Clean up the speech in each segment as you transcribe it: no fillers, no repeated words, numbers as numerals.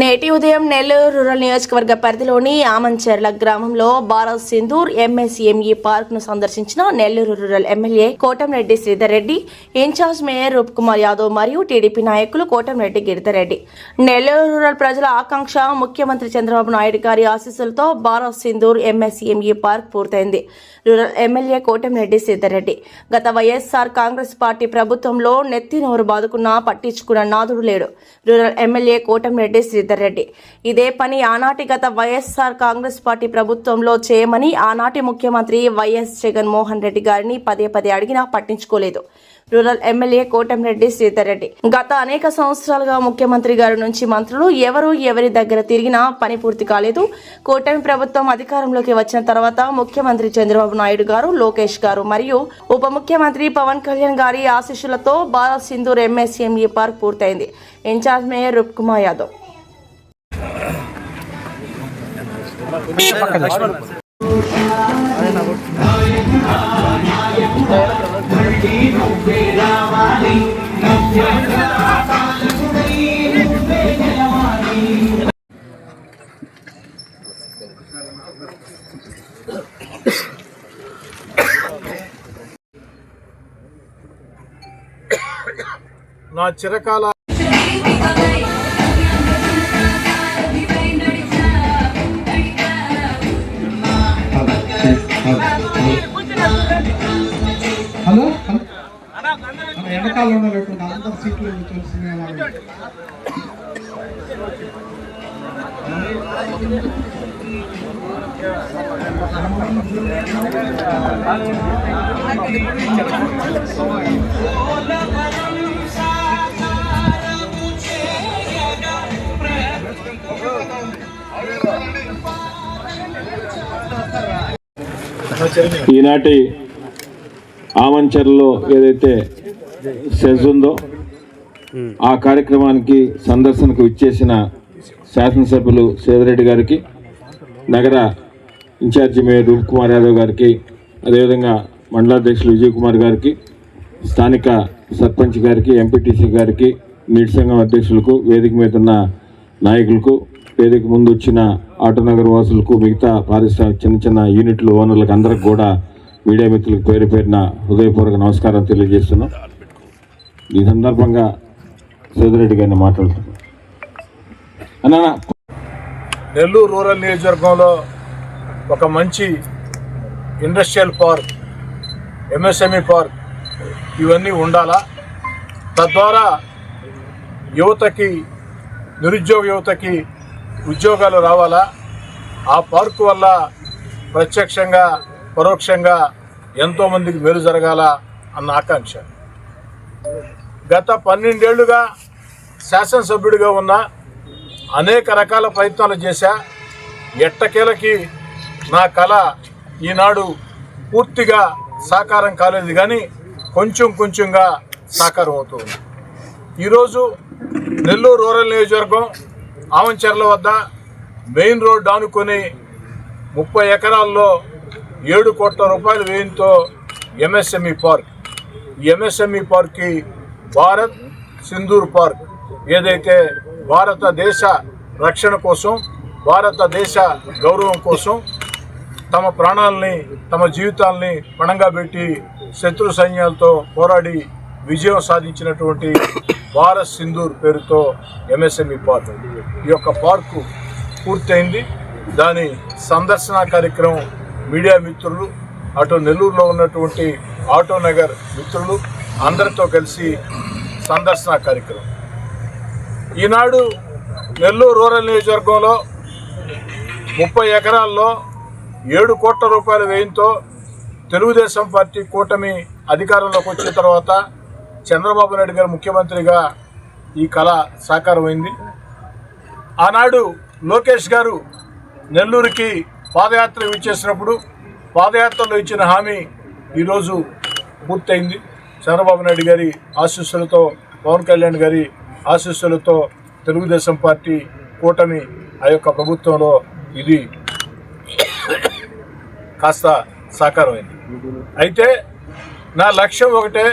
నేటి ఉదయం నెల్లూరు రూరల్ నియోజకవర్గ పరిధిలోని ఆమంచెర్ల గ్రామంలో భారత్ సింధూర్ ఎంఎస్ఎంఈ పార్క్ ను సందర్శించిన Nellore rural MLA Kotamreddy Sridhar Reddy, in-charge mayor Roop Kumar Yadav మరియు టీడీపీ నాయకులు కోటంరెడ్డి గిరిధర్ రెడ్డి. నెల్లూరు రూరల్ ప్రజల ఆకాంక్ష ముఖ్యమంత్రి చంద్రబాబు నాయుడు గారి ఆశీస్సులతో భారత్ సింధూర్ ఎంఎస్ఎంఈ పార్క్ పూర్తయింది. రూరల్ ఎమ్మెల్యే కోటంరెడ్డి శ్రీధర్ రెడ్డి గత వైఎస్ఆర్ కాంగ్రెస్ పార్టీ ప్రభుత్వంలో నెత్తి నోరు బాదుకున్నా పట్టించుకున్న నాదుడు లేడు. రూరల్ ఎమ్మెల్యే కోటంరెడ్డి శ్రీధర్ రెడ్డి ఇదే పని ఆనాటి గత వైఎస్ఆర్ కాంగ్రెస్ పార్టీ ప్రభుత్వంలో చేయమని ఆనాటి ముఖ్యమంత్రి వైఎస్ జగన్మోహన్ రెడ్డి గారిని పదే పదే అడిగినా పట్టించుకోలేదు. రూరల్ ఎమ్మెల్యే కోటంరెడ్డి శ్రీధర్ రెడ్డి గత అనేక సంవత్సరాలుగా ముఖ్యమంత్రి గారి నుంచి మంత్రులు ఎవరి దగ్గర తిరిగినా పని పూర్తి కాలేదు. కూటమి ప్రభుత్వం అధికారంలోకి వచ్చిన తర్వాత ముఖ్యమంత్రి చంద్రబాబు నాయుడు గారు, లోకేష్ గారు మరియు ఉప ముఖ్యమంత్రి పవన్ కళ్యాణ్ గారి ఆశీస్సులతో భారత్ సింధూర్ ఎంఎస్ఎంఈ పార్క్ పూర్తయింది. Incharge mayor Roop Kumar Yadav. నా చిరకాల హలో వెనకాల ఉన్నటువంటి అందరు సీట్లు చూసిన ఈనాటి ఆమంచెర్లో ఏదైతే సెజ్ ఉందో ఆ కార్యక్రమానికి సందర్శనకు ఇచ్చేసిన శాసనసభ్యులు సేదరెడ్డి గారికి, నగర ఇన్ఛార్జి మేయర్ రూప్ కుమార్ యాదవ్ గారికి, అదేవిధంగా మండలాధ్యక్షులు విజయ్ కుమార్ గారికి, స్థానిక సర్పంచ్ గారికి, ఎంపీటీసీ గారికి, నీటి సంఘం అధ్యక్షులకు, వేదిక మీద ఉన్న నాయకులకు, వేదిక ముందు వచ్చిన ఆటోనగర్ వాసులకు, మిగతా పారిశ్రామిక చిన్న యూనిట్లు ఓనర్లకు అందరికి కూడా మీడియా మిత్రులకు పేరు పేరున హృదయపూర్వక నమస్కారం తెలియజేస్తున్నాం. ఈ సందర్భంగా సేదరెడ్డి గారిని మాట్లాడుతున్నాం. నెల్లూరు రూరల్ నియోజకవర్గంలో ఒక మంచి ఇండస్ట్రియల్ పార్క్, ఎంఎస్ఎంఈ పార్క్ ఇవన్నీ ఉండాలా. తద్వారా యువతకి, నిరుద్యోగ యువతకి ఉద్యోగాలు రావాలా. ఆ పార్కు వల్ల ప్రత్యక్షంగా పరోక్షంగా ఎంతోమందికి మేలు జరగాల అన్న ఆకాంక్ష. గత 12 ఏళ్లుగా శాసనసభ్యుడిగా ఉన్న అనేక రకాల ప్రయత్నాలు చేశా. ఎట్టకేలకి నా కళ ఈనాడు పూర్తిగా సాకారం కాలేదు, కానీ కొంచెంగా సాకారం అవుతుంది. ఈరోజు నెల్లూరు రూరల్ నియోజకవర్గం ఆమంచెర్ల వద్ద మెయిన్ రోడ్ ఆనుకొని 30 ఎకరాల్లో 7 కోట్ల రూపాయల వ్యయంతో ఎంఎస్ఎంఈ పార్క్, ఈ ఎంఎస్ఎంఈ పార్క్కి భారత్ సింధూర్ పార్క్ ఏదైతే భారతదేశ రక్షణ కోసం, భారతదేశ గౌరవం కోసం తమ ప్రాణాలని, తమ జీవితాలని పణంగా పెట్టి శత్రు సైన్యాలతో పోరాడి విజయం సాధించినటువంటి భారత్ సింధూర్ పేరుతో ఎంఎస్ఎంఈ పార్క్, ఈ యొక్క పార్కు పూర్తయింది. దాని సందర్శన కార్యక్రమం మీడియా మిత్రులు, అటు నెల్లూరులో ఉన్నటువంటి ఆటోనగర్ మిత్రులు అందరితో కలిసి సందర్శన కార్యక్రమం. ఈనాడు నెల్లూరు రూరల్ నియోజకవర్గంలో 30 ఎకరాల్లో 7 కోట్ల రూపాయల వ్యయంతో తెలుగుదేశం పార్టీ కూటమి అధికారంలోకి వచ్చిన తర్వాత చంద్రబాబు నాయుడు గారు ముఖ్యమంత్రిగా ఈ కళ సాకారమైంది. ఆనాడు లోకేష్ గారు నెల్లూరుకి పాదయాత్ర ఇచ్చేసినప్పుడు పాదయాత్రలో ఇచ్చిన హామీ ఈరోజు పూర్తయింది. చంద్రబాబు నాయుడు గారి ఆశీస్సులతో, పవన్ కళ్యాణ్ గారి ఆశీస్సులతో తెలుగుదేశం పార్టీ కూటమి ఆ యొక్క ప్రభుత్వంలో ఇది కాస్త సాకారమైంది. అయితే నా లక్ష్యం ఒకటే,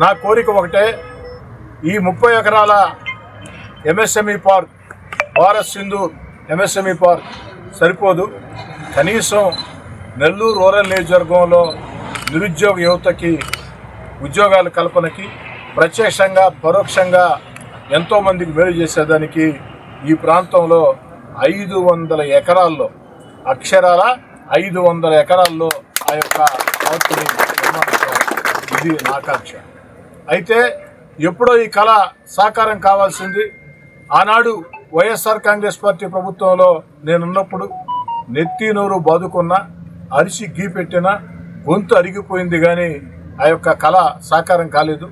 నా కోరిక ఒకటే, ఈ 30 ఎకరాల MSME park Bharat Sindhur MSME park సరిపోదు, కనీసం నెల్లూరు రూరల్ నియోజకవర్గంలో నిరుద్యోగ యువతకి ఉద్యోగాల కల్పనకి ప్రత్యక్షంగా పరోక్షంగా ఎంతోమందికి మేలు చేసేదానికి ఈ ప్రాంతంలో 500 ఎకరాల్లో అక్షరాల 500 ఎకరాల్లో ఆ యొక్క పార్కుని నిర్మాణించాలి. ఇది నా ఆకాంక్ష. అయితే ఎప్పుడో ఈ కళ సాకారం కావాల్సింది. ఆనాడు వైఎస్ఆర్ కాంగ్రెస్ పార్టీ ప్రభుత్వంలో నేనున్నప్పుడు నెత్తి నోరు బాదుకున్న, అరిచి గీ పెట్టిన, గొంతు అరిగిపోయింది, కానీ ఆ యొక్క కళ సాకారం కాలేదు.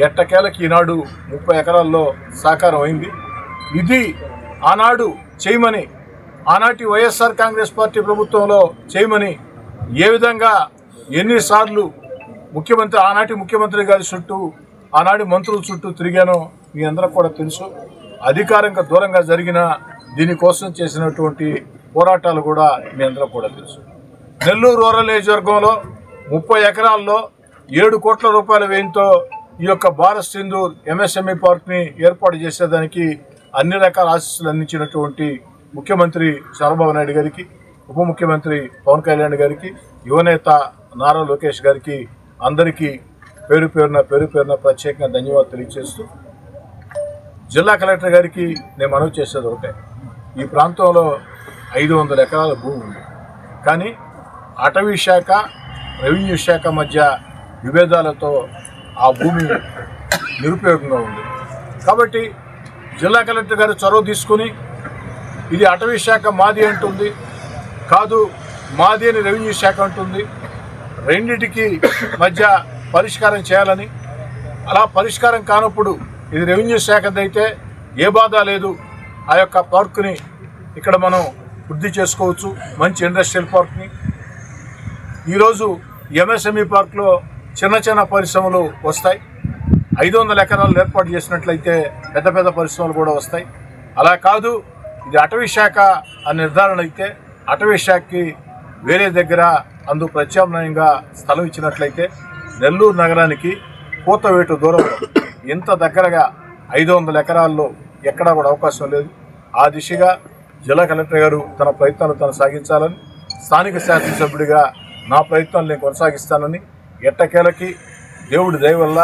ఎట్టకేలకి ఈనాడు 30 ఎకరాల్లో సాకారం అయింది. ఇది ఆనాడు చేయమని, ఆనాటి వైఎస్ఆర్ కాంగ్రెస్ పార్టీ ప్రభుత్వంలో చేయమని ఏ విధంగా ఎన్నిసార్లు ఆనాటి ముఖ్యమంత్రి గారి చుట్టూ, ఆనాటి మంత్రుల చుట్టూ తిరిగానో మీ అందరికి కూడా తెలుసు. అధికారంగా దూరంగా జరిగిన దీనికోసం చేసినటువంటి పోరాటాలు కూడా మీ అందరికి కూడా తెలుసు. నెల్లూరు రూరల్ నియోజకవర్గంలో 30 ఎకరాల్లో 7 కోట్ల రూపాయల వ్యయంతో ఈ యొక్క భారత్ సింధూర్ ఎంఎస్ఎంఈ పార్క్ని ఏర్పాటు చేసేదానికి అన్ని రకాల ఆశీస్సులు అందించినటువంటి ముఖ్యమంత్రి చంద్రబాబు నాయుడు గారికి, ఉప ముఖ్యమంత్రి పవన్ కళ్యాణ్ గారికి, యువనేత నారా లోకేష్ గారికి అందరికీ పేరు పేరున ప్రత్యేకంగా ధన్యవాదాలు తెలియజేస్తూ, జిల్లా కలెక్టర్ గారికి నేను మనవి చేసేది ఒకటే. ఈ ప్రాంతంలో 500 ఎకరాల భూమి ఉంది, కానీ అటవీ శాఖ, రెవెన్యూ శాఖ మధ్య విభేదాలతో ఆ భూమి నిరుపయోగంగా ఉంది. కాబట్టి జిల్లా కలెక్టర్ గారు చొరవ తీసుకుని ఇది అటవీ శాఖ మాది అంటుంది, కాదు మాది అని రెవెన్యూ శాఖ అంటుంది, రెండిటికి మధ్య పరిష్కారం చేయాలని, అలా పరిష్కారం కానప్పుడు ఇది రెవెన్యూ శాఖదైతే ఏ బాధ లేదు, ఆ యొక్క పార్కుని ఇక్కడ మనం వృద్ధి చేసుకోవచ్చు, మంచి ఇండస్ట్రియల్ పార్క్ని. ఈరోజు ఎంఎస్ఎంఈ పార్క్లో చిన్న పరిశ్రమలు వస్తాయి. 500 ఎకరాలు ఏర్పాటు చేసినట్లయితే పెద్ద పరిశ్రమలు కూడా వస్తాయి. అలా కాదు, ఇది అటవీ శాఖ అని నిర్ధారణ అయితే అటవీ శాఖకి వేరే దగ్గర అందుకు ప్రత్యామ్నాయంగా స్థలం ఇచ్చినట్లయితే నెల్లూరు నగరానికి కూతవేటు దూరంలో ఇంత దగ్గరగా 500 ఎకరాల్లో ఎక్కడా కూడా అవకాశం లేదు. ఆ దిశగా జిల్లా కలెక్టర్ గారు తన ప్రయత్నాలు సాగించాలని, స్థానిక శాసనసభ్యుడిగా నా ప్రయత్నాలు నేను కొనసాగిస్తానని, ఎట్టకేలకి దేవుడి దయ వల్ల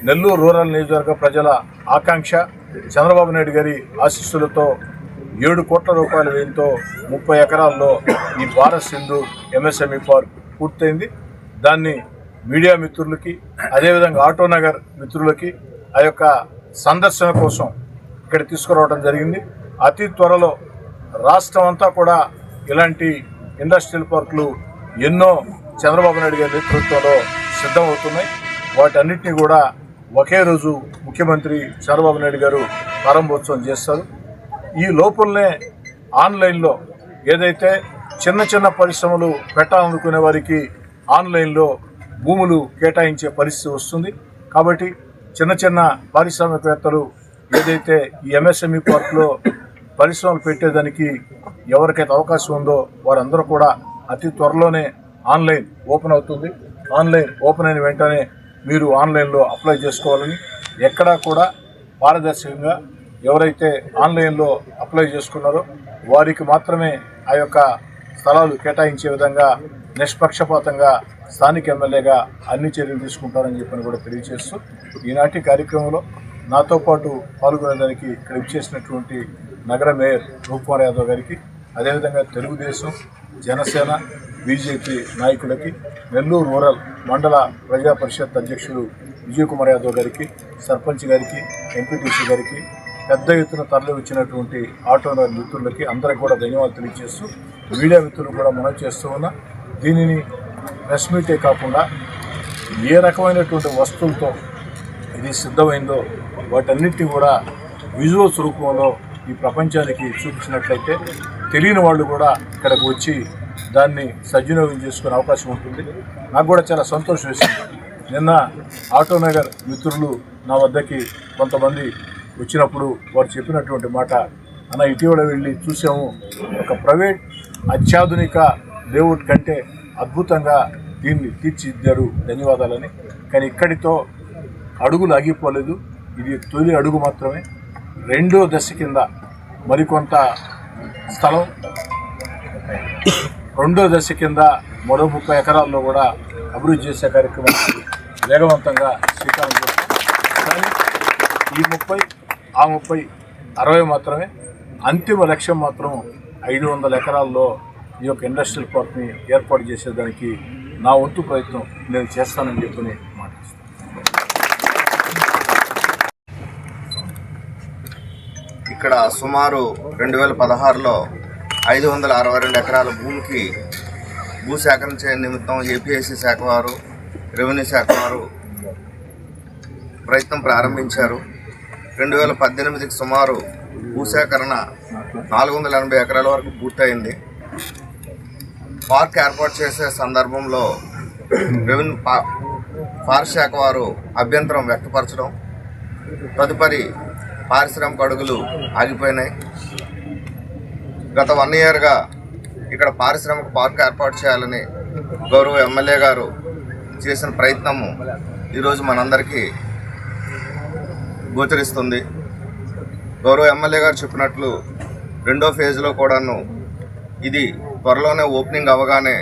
నెల్లూరు రూరల్ నియోజకవర్గ ప్రజల ఆకాంక్ష, చంద్రబాబు నాయుడు గారి ఆశీస్సులతో 7 కోట్ల రూపాయల వ్యయంతో 30 ఎకరాల్లో ఈ భారత్ సింధూర్ ఎంఎస్ఎంఈ పార్క్ పూర్తయింది. దాన్ని మీడియా మిత్రులకి, అదేవిధంగా ఆటోనగర్ మిత్రులకి ఆ యొక్క సందర్శన కోసం ఇక్కడ తీసుకురావడం జరిగింది. అతి త్వరలో రాష్ట్రం అంతా కూడా ఇలాంటి ఇండస్ట్రియల్ పార్కులు ఎన్నో చంద్రబాబు నాయుడు గారి నేతృత్వంలో సిద్ధమవుతున్నాయి. వాటన్నిటిని కూడా ఒకే రోజు ముఖ్యమంత్రి చంద్రబాబు నాయుడు గారు ప్రారంభోత్సవం చేస్తారు. ఈ లోపలనే ఆన్లైన్లో ఏదైతే చిన్న పరిశ్రమలు పెట్టాలనుకునే వారికి ఆన్లైన్లో భూములు కేటాయించే పరిస్థితి వస్తుంది. కాబట్టి చిన్న పారిశ్రామికవేత్తలు ఏదైతే ఈ ఎంఎస్ఎంఈ పార్క్లో పరిశ్రమలు పెట్టేదానికి ఎవరికైతే అవకాశం ఉందో వారందరూ కూడా అతి త్వరలోనే ఆన్లైన్ ఓపెన్ అవుతుంది. ఆన్లైన్ ఓపెన్ అయిన వెంటనే మీరు ఆన్లైన్లో అప్లై చేసుకోవాలని, ఎక్కడా కూడా పారదర్శకంగా ఎవరైతే ఆన్లైన్లో అప్లై చేసుకున్నారో వారికి మాత్రమే ఆ యొక్క స్థలాలు కేటాయించే విధంగా నిష్పక్షపాతంగా స్థానిక ఎమ్మెల్యేగా అన్ని చర్యలు తీసుకుంటారని చెప్పని కూడా తెలియజేస్తూ, ఈనాటి కార్యక్రమంలో నాతో పాటు పాల్గొనేదానికి ఇక్కడ ఇచ్చేసినటువంటి నగర మేయర్ రూప్కుమార్ యాదవ్ గారికి, అదేవిధంగా తెలుగుదేశం, జనసేన, బీజేపీ నాయకులకి, నెల్లూరు రూరల్ మండల ప్రజా పరిషత్ అధ్యక్షుడు విజయ్ కుమార్ యాదవ్ గారికి, సర్పంచ్ గారికి, ఎంపీటీసీ గారికి, పెద్ద ఎత్తున తరలి వచ్చినటువంటి ఆటోనగర్ మిత్రులకి అందరికీ కూడా ధన్యవాదాలు తెలియజేస్తూ, మీడియా మిత్రులు కూడా మనవి చేస్తూ ఉన్నా, దీనిని ప్రెస్ మీటే కాకుండా ఏ రకమైనటువంటి వస్తువులతో ఇది సిద్ధమైందో వాటన్నిటిని కూడా విజువల్స్ రూపంలో ఈ ప్రపంచానికి చూపించినట్లయితే తెలియని వాళ్ళు కూడా ఇక్కడికి వచ్చి దాన్ని సద్వినియోగం చేసుకునే అవకాశం ఉంటుంది. నాకు కూడా చాలా సంతోషం వేసింది. నిన్న ఆటోనగర్ మిత్రులు నా వద్దకి కొంతమంది వచ్చినప్పుడు వారు చెప్పినటువంటి మాట, అన్న ఇటీవల వెళ్ళి చూసాము, ఒక ప్రైవేట్ అత్యాధునిక లేఅవుట్ కంటే అద్భుతంగా దీన్ని తీర్చిదిద్దారు, ధన్యవాదాలని. కానీ ఇక్కడితో అడుగులు ఆగిపోలేదు, ఇది తొలి అడుగు మాత్రమే. రెండో దశ కింద మరికొంత స్థలం రెండో దశ కింద మరో 30 ఎకరాల్లో కూడా అభివృద్ధి చేసే కార్యక్రమానికి వేగవంతంగా శ్రీకారం చేస్తాం. కానీ ఈ 30 ఆ 30 60 మాత్రమే. అంతిమ లక్ష్యం మాత్రం 500 ఎకరాల్లో ఈ యొక్క ఇండస్ట్రియల్ పార్క్ని ఏర్పాటు చేసేదానికి నా వంతు ప్రయత్నం నేను చేస్తానని చెప్పని మాట్లాడుతాను. ఇక్కడ సుమారు 2016లో 562 ఎకరాల భూమికి భూసేకరణ చేయని నిమిత్తం ఏపీఐసి శాఖ వారు, రెవెన్యూ శాఖ వారు ప్రయత్నం ప్రారంభించారు. 2018కి సుమారు భూసేకరణ 480 ఎకరాల వరకు పూర్తయింది. పార్క్ ఏర్పాటు చేసే సందర్భంలో రెవెన్యూ ఫారెస్ట్ శాఖ వారు అభ్యంతరం వ్యక్తపరచడం, తదుపరి పారిశ్రామిక అడుగులు ఆగిపోయినాయి. గత 1 ఇయర్గా ఇక్కడ పారిశ్రామిక పార్క్ ఏర్పాటు చేయాలని గౌరవ ఎమ్మెల్యే గారు చేసిన ప్రయత్నము ఈరోజు మనందరికీ గోచరిస్తుంది. గౌరవ ఎమ్మెల్యే గారు చెప్పినట్లు 2వ ఫేజ్లో కూడాను ఇది త్వరలోనే ఓపెనింగ్ అవ్వగానే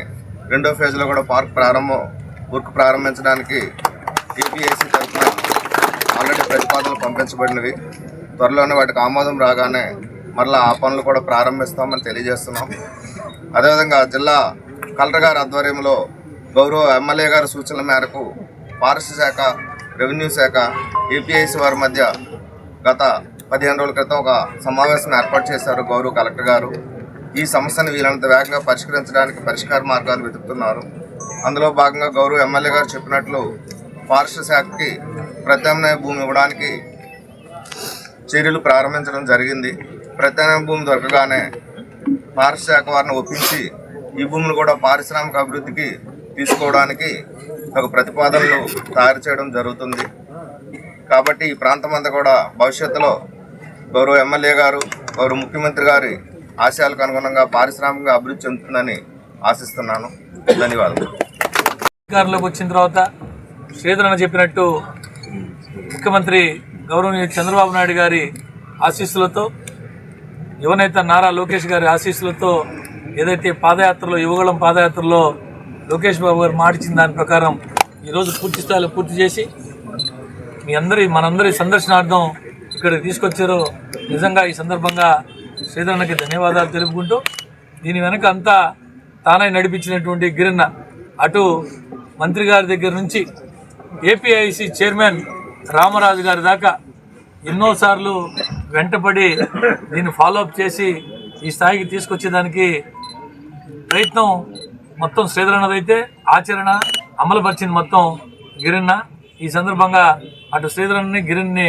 2వ ఫేజ్లో కూడా పార్క్ వర్క్ ప్రారంభించడానికి ఏపీఐసి తరఫున ఆల్రెడీ ప్రతిపాదనలు పంపించబడినవి. త్వరలోనే వాటికి ఆమోదం రాగానే మరలా ఆ పనులు కూడా ప్రారంభిస్తామని తెలియజేస్తున్నాం. అదేవిధంగా జిల్లా కలెక్టర్ గారి ఆధ్వర్యంలో గౌరవ ఎమ్మెల్యే గారి సూచనల మేరకు ఫారెస్ట్ శాఖ, రెవెన్యూ శాఖ, ఏపీఐసి వారి మధ్య గత 15 రోజుల క్రితం ఒక సమావేశం ఏర్పాటు చేశారు గౌరవ కలెక్టర్ గారు. ఈ సమస్యను వీలైనంత వేగంగా పరిష్కరించడానికి పరిష్కార మార్గాలు వెతుకుతున్నారు. అందులో భాగంగా గౌరవ ఎమ్మెల్యే గారు చెప్పినట్లు ఫారెస్ట్ శాఖకి ప్రత్యామ్నాయ భూమి ఇవ్వడానికి చర్యలు ప్రారంభించడం జరిగింది. ప్రత్యామ్నాయ భూమి దొరకగానే ఫారెస్ట్ శాఖ వారిని ఒప్పించి ఈ భూమిని కూడా పారిశ్రామిక అభివృద్ధికి తీసుకోవడానికి ఒక ప్రతిపాదనలు తయారు చేయడం జరుగుతుంది. కాబట్టి ఈ ప్రాంతం అంతా కూడా భవిష్యత్తులో గౌరవ ఎమ్మెల్యే గారు, గౌరవ ముఖ్యమంత్రి గారి ఆశయాలకు అనుగుణంగా పారిశ్రామికంగా అభివృద్ధి చెందుతుందని ఆశిస్తున్నాను. ధన్యవాదాలు. అధికారంలోకి వచ్చిన తర్వాత శ్రీధరన్న చెప్పినట్టు ముఖ్యమంత్రి గౌరవనీయ చంద్రబాబు నాయుడు గారి ఆశీస్సులతో, యువనేత నారా లోకేష్ గారి ఆశీస్సులతో ఏదైతే పాదయాత్రలో, యువగళం పాదయాత్రలో లోకేష్ బాబు గారు మాటిచ్చిన దాని ప్రకారం ఈరోజు పూర్తి స్థాయిలో పూర్తి చేసి మనందరి సందర్శనార్థం ఇక్కడికి తీసుకొచ్చారో నిజంగా ఈ సందర్భంగా శ్రీధరన్నకి ధన్యవాదాలు తెలుపుకుంటూ, దీని వెనక అంతా తానై నడిపించినటువంటి గిరన్న, అటు మంత్రి గారి దగ్గర నుంచి ఏపీఐసి చైర్మన్ రామరాజు గారి దాకా ఎన్నోసార్లు వెంటపడి దీన్ని ఫాలోఅప్ చేసి ఈ స్థాయికి తీసుకొచ్చేదానికి ప్రయత్నం మొత్తం శ్రీధరన్నదైతే ఆచరణ అమలుపరిచింది మొత్తం గిరన్న. ఈ సందర్భంగా అటు శ్రీధరన్ని, గిరన్ని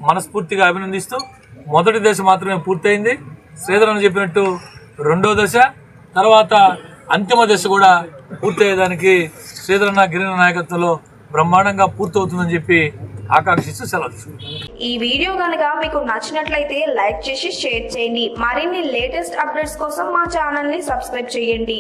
మనస్ఫూర్తిగా అభినందిస్తూ, మొదటి దశ మాత్రమే పూర్తయింది. శ్రీధరన్న చెప్పినట్టు 2వ దశ, తర్వాత అంతిమ దశ కూడా పూర్తయ్యేదానికి శ్రీధరన్న, గిరన్న నాయకత్వంలో బ్రహ్మాండంగా పూర్తవుతుందని చెప్పి ఆకాంక్షిస్తూ సెలవు తీసుకుంటాం. ఈ వీడియో కనుక మీకు నచ్చినట్లయితే లైక్ చేసి షేర్ చేయండి. మరిన్ని లేటెస్ట్ అప్డేట్స్ కోసం మా ఛానల్ ని సబ్స్క్రైబ్ చేయండి.